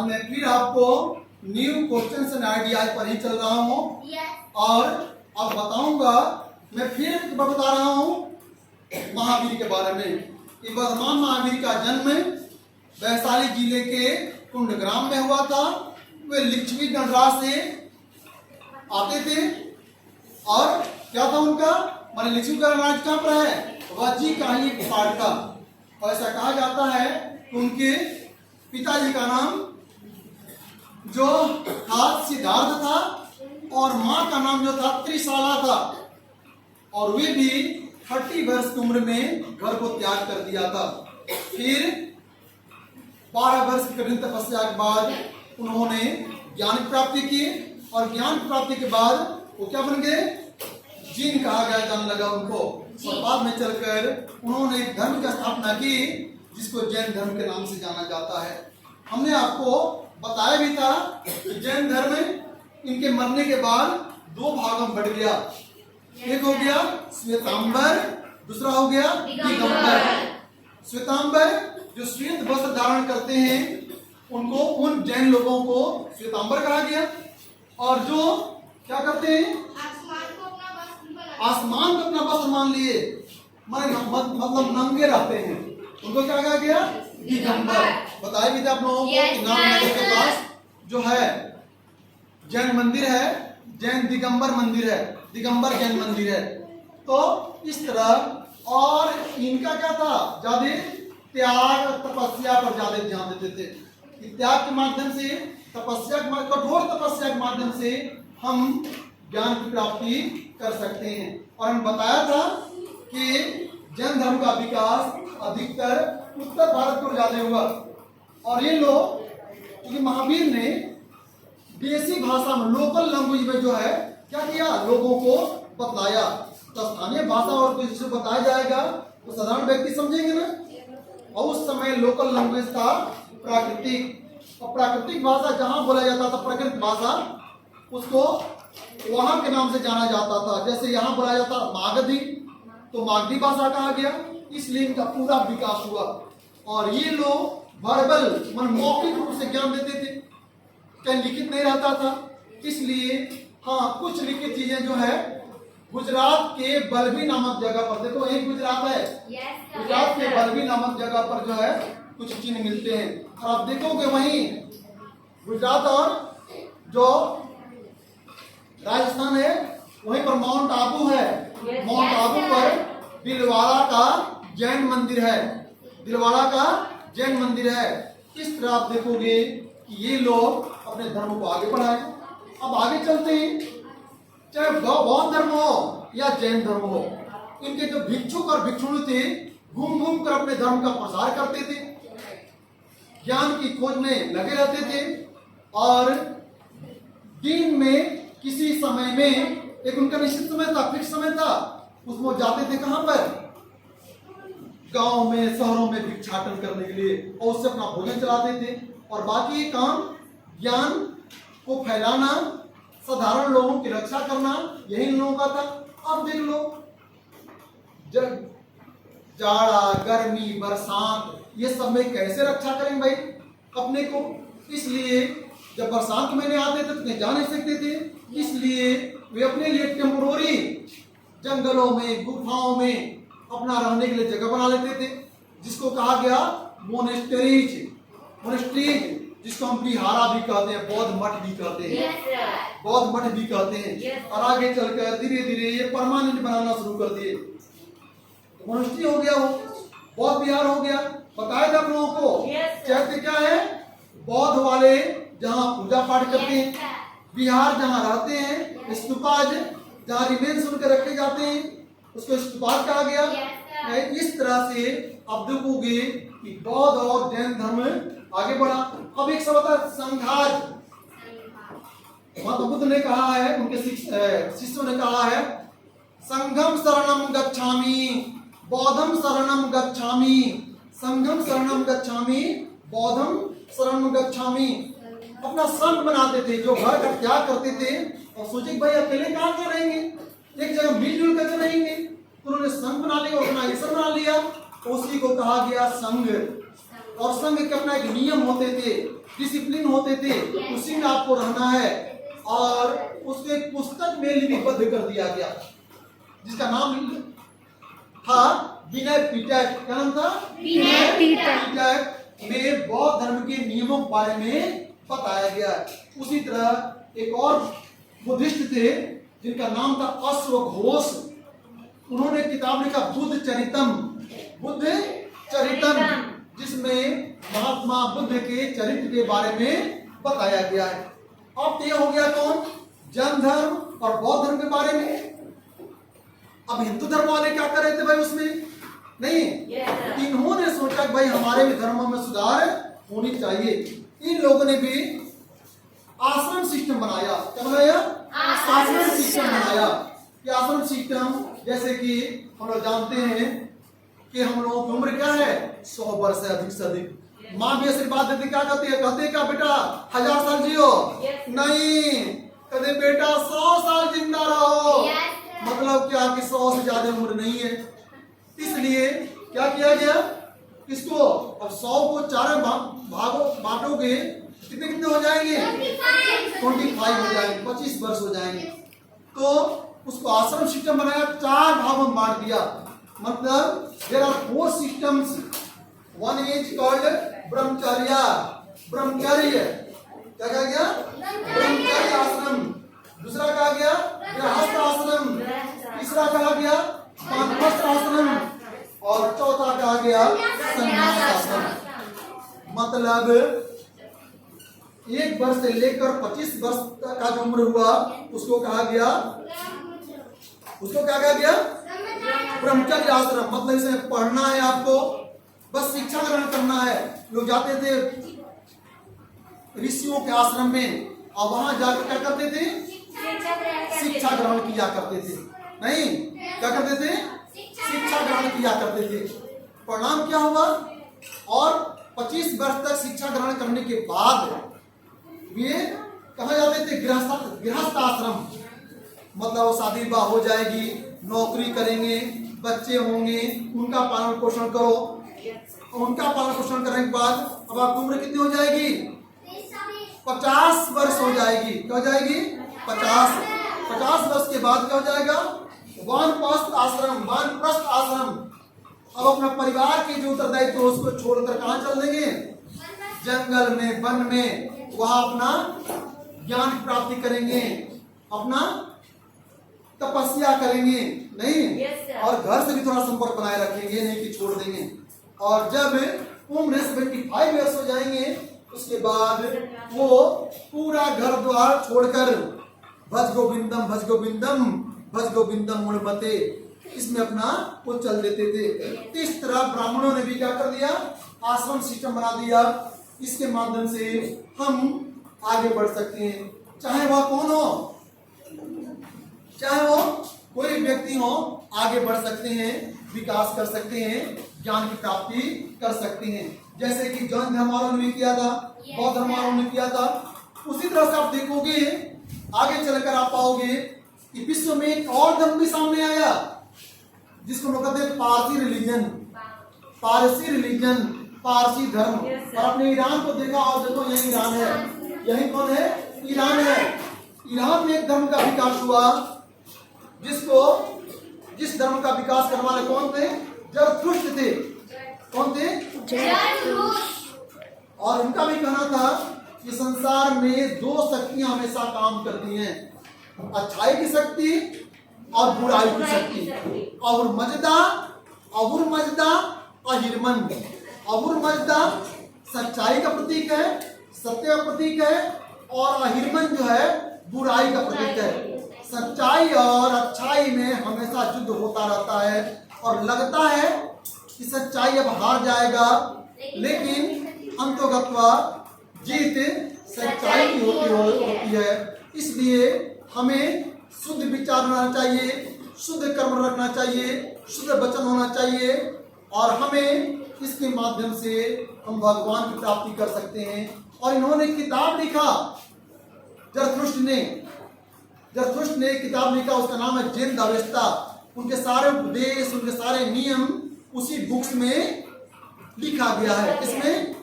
आज मैं फिर आपको न्यू क्वेश्चंस एंड आइडियाज पर ही चल रहा हूँ। और अब बताऊंगा, मैं फिर बता रहा हूँ महावीर के बारे में कि वर्तमान महावीर का जन्म वैशाली जिले के कुंडग्राम में हुआ था। वे लिच्छवी गणराज से आते थे और क्या था उनका, माने लिच्छवी गणराज कहाँ पर है, वज्जी का ही एक पार्ट था। और ऐसा कहा जाता है कि उनके पिताजी का नाम जो था सिद्धार्थ था और माँ का नाम जो था त्रिशाला था। और वे भी 30 वर्ष की उम्र में घर को त्याग कर दिया था। फिर 12 वर्ष की कठिन तपस्या के बाद उन्होंने ज्ञान की प्राप्ति की और ज्ञान की प्राप्ति के बाद वो क्या बन गए, जीन कहा गया, जान लगा उनको। और बाद में चलकर उन्होंने एक धर्म की स्थापना की जिसको जैन धर्म के नाम से जाना जाता है। हमने आपको बताया भी था कि जैन धर्म इनके मरने के बाद 2 भागों में बढ़ गया। एक हो गया श्वेतांबर, दूसरा हो गया दिगंबर। श्वेतांबर जो श्वेत वस्त्र धारण करते हैं उनको, उन जैन लोगों को श्वेतांबर कहा गया। और जो क्या करते हैं, आसमान को अपना वस्त्र मान लिए, मतलब नंगे रहते हैं, उनको क्या कहा गया, दिगंबर। बताया भी था आप लोगों को कि नामनगर के पास जो है जैन मंदिर है, जैन दिगंबर मंदिर है, दिगंबर जैन मंदिर है। तो इस तरह, और इनका क्या था, ज्यादा त्याग तपस्या पर ज्यादा ध्यान देते थे। त्याग के माध्यम से, तपस्या के, कठोर तपस्या के माध्यम से हम ज्ञान की प्राप्ति कर सकते हैं। और हमने बताया था कि जैन धर्म का विकास अधिकतर उत्तर भारत को ज्यादा हुआ। और ये लोग, क्योंकि महावीर ने देसी भाषा में, लोकल लैंग्वेज में जो है क्या किया, लोगों को बतलाया। तो स्थानीय भाषा और कुछ जिसे बताया जाएगा तो साधारण व्यक्ति समझेंगे ना। और उस समय लोकल लैंग्वेज था प्राकृतिक, और प्राकृतिक भाषा जहां बोला जाता था, प्रकृत भाषा, उसको वहां के नाम से जाना जाता था। जैसे यहाँ बोला जाता मागधी, तो मागधी भाषा कहा गया, इसलिए इनका पूरा विकास हुआ। और ये लोग वर्बल, मन मौखिक रूप से ज्ञान देते थे, कहीं लिखित नहीं रहता था। इसलिए हाँ, कुछ लिखित चीजें जो है गुजरात के बलबी नामक जगह पर, देखो एक गुजरात है, गुजरात के बलबी नामक जगह पर जो है कुछ चिन्ह मिलते हैं। और आप देखोगे वहीं गुजरात और जो राजस्थान है वहीं पर माउंट आबू है, माउंट आबू पर दिलवाड़ा का जैन मंदिर है, दिलवाड़ा का जैन मंदिर है। इस तरह आप देखोगे कि ये लोग अपने धर्म को आगे बढ़ाए। अब आगे चलते हैं, चाहे बौद्ध धर्म हो या जैन धर्म हो, इनके जो भिक्षुक और भिक्षुणी थे घूम घूम कर अपने धर्म का प्रसार करते थे, ज्ञान की खोज में लगे रहते थे। और दिन में किसी समय में एक उनका निश्चित समय था, फिक्स समय था, उसमें जाते थे कहां पर, गांव में, शहरों में भिक्षाटन करने के लिए, और उससे अपना भोजन चलाते थे। और बाकी काम ज्ञान को फैलाना, साधारण लोगों की रक्षा करना, यही इन लोगों का था। अब देख लो, जाड़ा, गर्मी, बरसात, ये सब में कैसे रक्षा करेंगे भाई अपने को। इसलिए जब बरसात के महीने आते थे तो कहीं जा नहीं सकते थे, इसलिए वे अपने लिए टेम्पोररी जंगलों में, गुफाओं में अपना रहने के लिए जगह बना लेते थे, जिसको कहा गया मोनेस्टरीज, मोनेस्ट्रीज, जिसको हम बिहारा भी कहते हैं, बौद्ध मठ भी कहते हैं, बौद्ध मठ भी कहते हैं। और आगे चलकर धीरे धीरे ये परमानेंट बनाना शुरू कर दिए। मोनेस्ट्री हो गया, वो बौद्ध विहार हो गया। बताया था आप लोगों को, चैत्य क्या है, बौद्ध वाले जहाँ पूजा पाठ करते हैं, विहार जहाँ रहते हैं, स्तूपाज जहाँ रिमेन्स उनके रखे जाते हैं, उसको स्तूपाज कहा गया। इस तरह से अब देखोगे कि बौद्ध और जैन धर्म आगे बढ़ा। अब एक शब्द है संघाज, महात्मा बुद्ध ने कहा है, उनके शिष्यों ने कहा है, संघम शरणम गच्छामि, बौद्धम शरणम गच्छामि, संघम शरणम गच्छामि, बौद्धम शरणम गच्छामि। अपना संघ बनाते थे, जो घर का त्याग करते थे और सोचे भाई अकेले कहाँ कर रहेंगे, एक जगह मिलजुल कर रहेंगे, तो उन्होंने संघ बना लिया, ऑर्गेनाइजेशन बना लिया, उसी को कहा गया संघ। और संघ के अपना एक नियम होते थे, डिसिप्लिन होते थे, उसी में आपको रहना है। और उसको एक पुस्तक में लिपिबद्ध कर दिया गया जिसका नाम था विनय पिटक। क्या नाम था? विनय पिटक में बौद्ध धर्म के नियमों के बारे में बताया गया। उसी तरह एक और बुद्धिस्ट थे जिनका नाम था अश्वघोष। उन्होंने किताब लिखा बुद्ध चरितम, जिसमें महात्मा बुद्ध के चरित्र के बारे में बताया गया है। अब ये हो गया कौन? जैन धर्म और बौद्ध धर्म के बारे में। अब हिंदू धर्म वाले क्या कर रहे थे भाई उसमें? नहीं, इन्होंने सोचा कि भाई हमारे भी धर्मों में सुधार होनी चाहिए। इन लोगों ने भी आश्रम सिस्टम बनाया। क्या बनाया? आश्रम सिस्टम बनाया। कि आश्रम सिस्टम जैसे कि हम लोग जानते हैं कि हम लोगों की उम्र क्या है? 100 वर्ष से अधिक से अधिक। माँ भी आशीर्वाद देती, क्या कहती है? कहते क्या बेटा 1000 साल जियो? नहीं, कहते बेटा 100 साल जिंदा रहो। मतलब क्या कि 100 से ज्यादा उम्र नहीं है। इसलिए क्या किया गया? इसको अब 100 को 4 भागों बांटोगे, कितने कितने हो जाएंगे? 25 हो जाएंगे, 25 वर्ष हो जाएंगे। तो उसको आश्रम सिस्टम बनाया, 4 भागों में बांट दिया। मतलब there are 4 systems. One is called brahmacharya. क्या कहा गया? ब्रह्मचर्य आश्रम। दूसरा कहा गया गृहस्थ आश्रम। तीसरा कहा गया वानप्रस्थ आश्रम। और चौथा कहा गया संन्यास आश्रम। मतलब 1 वर्ष से लेकर 25 वर्ष तक का जो उम्र हुआ उसको कहा गया, उसको क्या कहा गया? ब्रह्मचर्य आश्रम। मतलब इसमें पढ़ना है आपको, बस शिक्षा ग्रहण करना है। लोग जाते थे ऋषियों के आश्रम में और वहां जाकर क्या करते थे? शिक्षा ग्रहण किया करते थे। नहीं, क्या करते थे? शिक्षा ग्रहण किया करते थे। परिणाम क्या हुआ? और 25 वर्ष तक शिक्षा ग्रहण करने के बाद वे कहा जाते थे गृहस्थ आश्रम। मतलब वो शादी विवाह हो जाएगी, नौकरी करेंगे, बच्चे होंगे, उनका पालन पोषण करो। उनका पालन पोषण करने के बाद अब आपकी उम्र कितनी हो जाएगी? 50 वर्ष हो जाएगी। क्या हो जाएगी? 50 वर्ष के बाद क्या हो जाएगा? वानप्रस्थ आश्रम। अब अपना परिवार के जो उत्तरदायित्व तो उसको छोड़कर कहाँ चल देंगे? जंगल में, वन में, वहां अपना ज्ञान प्राप्ति करेंगे, अपना तपस्या करेंगे। नहीं, और घर से भी थोड़ा संपर्क बनाए रखेंगे, नहीं कि छोड़ देंगे। और जब उम्र 75 वर्ष हो जाएंगे उसके बाद वो पूरा घर द्वार छोड़कर भज गोविंदम मुड़बते, इसमें अपना वो चल देते थे। इस तरह ब्राह्मणों ने भी क्या कर दिया? आश्रम सिस्टम बना दिया। इसके माध्यम से हम आगे बढ़ सकते हैं, चाहे वह कौन हो, चाहे वो कोई व्यक्ति हो, आगे बढ़ सकते हैं, विकास कर सकते हैं, ज्ञान की प्राप्ति कर सकते हैं। जैसे कि जैन धर्म वालों ने भी किया था, बौद्ध धर्म वालों ने किया था। उसी तरह से आप देखोगे, आगे चलकर आप पाओगे कि विश्व में एक और धर्म भी सामने आया जिसको लोग कहते हैं पारसी धर्म। और आपने ईरान को देखा, और देखो यही ईरान है। यही कौन है? ईरान है। ईरान में एक धर्म का विकास हुआ जिस धर्म का विकास करने वाले कौन थे? जरथुष्ट्र थे। कौन थे? और उनका भी कहना था कि संसार में 2 शक्तियां हमेशा काम करती हैं, अच्छाई की शक्ति और बुराई की शक्ति। और मजदा अहिर्मन। मजदा सच्चाई का प्रतीक है, सत्य का प्रतीक है, और अहिर्मन जो है बुराई का प्रतीक है। सच्चाई और अच्छाई में हमेशा युद्ध होता रहता है और लगता है कि सच्चाई अब हार जाएगा, लेकिन अंतोगत्वा जीत सच्चाई की होती है। इसलिए हमें शुद्ध विचार होना चाहिए, शुद्ध कर्म रखना चाहिए, शुद्ध वचन होना चाहिए, और हमें इसके माध्यम से हम भगवान की प्राप्ति कर सकते हैं। और इन्होंने किताब लिखा, जरथुष्ट्र ने किताब लिखा, उसका नाम है जैन अवेस्ता। उनके सारे उपदेश, उनके सारे नियम उसी बुक्स में लिखा गया है। इसमें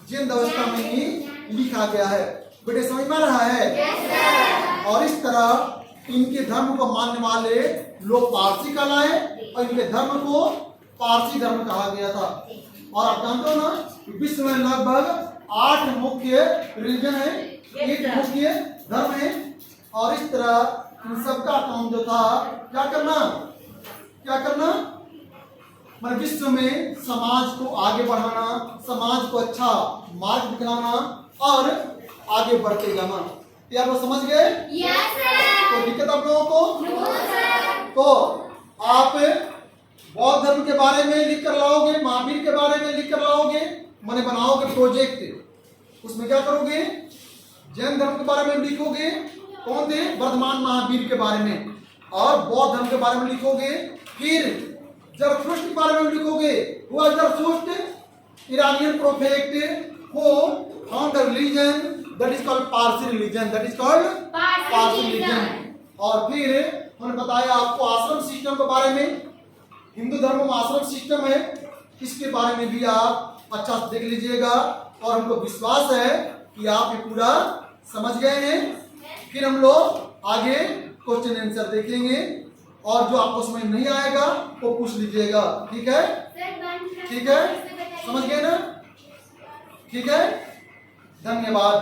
जिंद अवस्था में ही लिखा गया है। बेटे समझ में आ रहा है? और इस तरह इनके धर्म को मानने वाले लोग पारसी कहलाए और इनके धर्म को पारसी धर्म कहा गया था। और आप जानते हो ना, विश्व में लगभग 8 मुख्य रिलीजन है, 8 मुख्य धर्म है। और इस तरह इन सबका काम जो था क्या करना, मतलब विश्व में समाज को आगे बढ़ाना, समाज को अच्छा मार्ग दिखाना और आगे बढ़ते जाना। क्या आप लोग समझ गए? Yes sir. तो दिक्कत आप लोगों को? No sir. तो आप बौद्ध धर्म के बारे में लिख कर लाओगे, महावीर के बारे में लिख कर लाओगे, मैंने बनाओगे प्रोजेक्ट। उसमें क्या करोगे? जैन धर्म के बारे में लिखोगे, कौन थे? वर्धमान महावीर के बारे में। और बौद्ध धर्म के बारे में लिखोगे। फिर जरथुस्त्र के बारे में लिखोगे। हुआ Zarathustra Iranian prophet who found a religion that is called Parsi religion, that is called Parsi religion. और फिर हमने बताया आपको आश्रम सिस्टम के बारे में। हिंदू धर्म में आश्रम सिस्टम है, इसके बारे में भी आप अच्छा से देख लीजिएगा। और हमको विश्वास है कि आप ये पूरा समझ गए हैं। फिर हम लोग आगे क्वेश्चन आंसर देखेंगे और जो आपको समझ नहीं आएगा वो पूछ लीजिएगा। ठीक है? ठीक है, समझ गए ना? ठीक है, धन्यवाद।